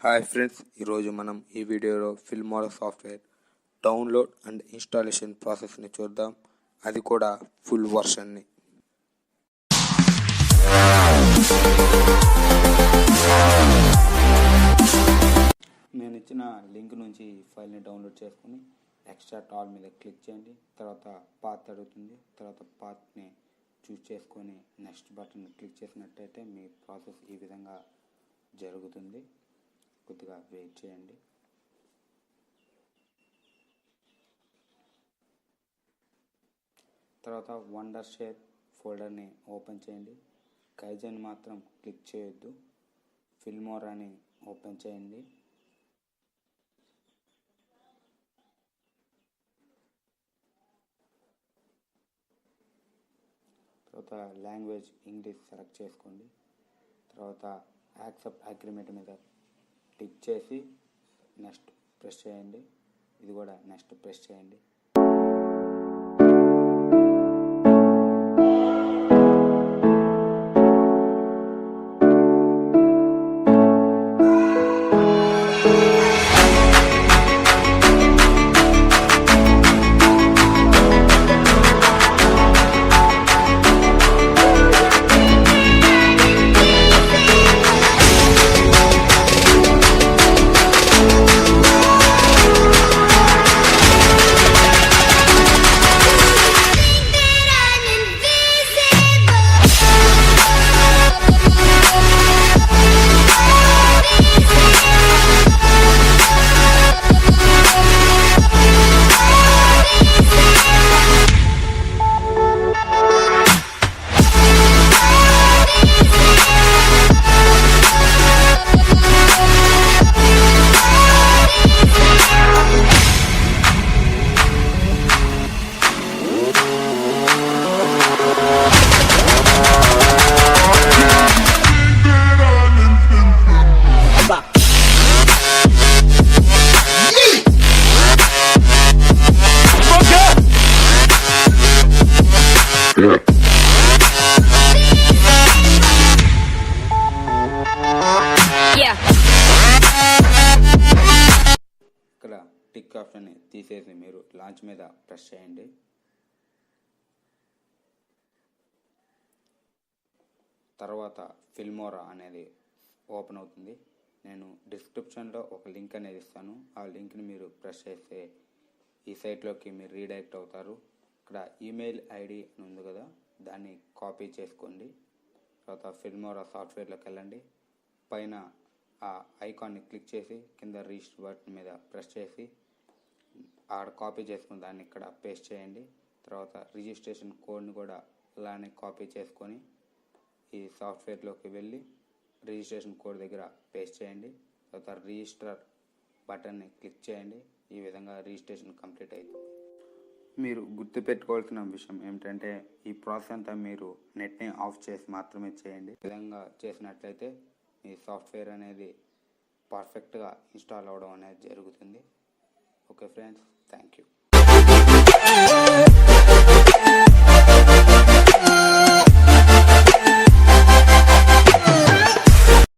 Hi friends, ఈరోజు మనం ఈ వీడియోలో Filmora software download and installation ప్రాసెస్ని చూద్దాం, అది కూడా ఫుల్ వర్షన్ని. నేను ఇచ్చిన లింక్ నుంచి ఈ ఫైల్ని డౌన్లోడ్ చేసుకుని ఎక్స్ట్రాక్ట్ ఆల్ మీద క్లిక్ చేయండి. తర్వాత పాత్ అడుగుతుంది. తర్వాత పాత్ని చూస్ చేసుకొని నెక్స్ట్ బటన్ క్లిక్ చేసినట్టయితే మీ ప్రాసెస్ ఈ విధంగా జరుగుతుంది. కొద్దిగా వెయిట్ చేయండి. తర్వాత వండర్ షేప్ ఫోల్డర్ని ఓపెన్ చేయండి. కైజన్ మాత్రం క్లిక్ చేయొద్దు. ఫిల్మోరాని ఓపెన్ చేయండి. తర్వాత లాంగ్వేజ్ ఇంగ్లీష్ సెలెక్ట్ చేసుకోండి. తర్వాత యాక్సెప్ట్ అగ్రిమెంట్ మీద క్లిక్ చేసి నెక్స్ట్ ప్రెస్ చేయండి. ఇది కూడా నెక్స్ట్ ప్రెస్ చేయండి. ఇక్కడ టిక్ ఆప్షన్ తీసేసి మీరు లాంచ్ మీద ప్రెస్ చేయండి. తర్వాత ఫిల్మోరా అనేది ఓపెన్ అవుతుంది. నేను డిస్క్రిప్షన్లో ఒక లింక్ అనేది ఇస్తాను. ఆ లింక్ని మీరు ప్రెస్ చేస్తే ఈ సైట్లోకి మీరు రీడైరెక్ట్ అవుతారు. ఇక్కడ ఈమెయిల్ ఐడి అని ఉంది కదా, దాన్ని కాపీ చేసుకోండి. తర్వాత ఫిల్మోరా సాఫ్ట్వేర్లోకి వెళ్ళండి. పైన ఆ ఐకాన్ని క్లిక్ చేసి కింద రిజిస్టర్ బటన్ మీద ప్రెస్ చేసి ఆడ కాపీ చేసుకుని దాన్ని ఇక్కడ పేస్ట్ చేయండి. తర్వాత రిజిస్ట్రేషన్ కోడ్ని కూడా అలానే కాపీ చేసుకొని ఈ సాఫ్ట్వేర్లోకి వెళ్ళి రిజిస్ట్రేషన్ కోడ్ దగ్గర పేస్ట్ చేయండి. తర్వాత రిజిస్టర్ బటన్ని క్లిక్ చేయండి. ఈ విధంగా రిజిస్ట్రేషన్ కంప్లీట్ అవుతుంది. మీరు గుర్తుపెట్టుకోవాల్సిన విషయం ఏమిటంటే ఈ ప్రాసెస్ అంతా మీరు నెట్ని ఆఫ్ చేసి మాత్రమే చేయండి. ఈ విధంగా చేసినట్లయితే మీ సాఫ్ట్వేర్ అనేది పర్ఫెక్ట్గా ఇన్స్టాల్ అవ్వడం అనేది జరుగుతుంది. Okay friends, thank you.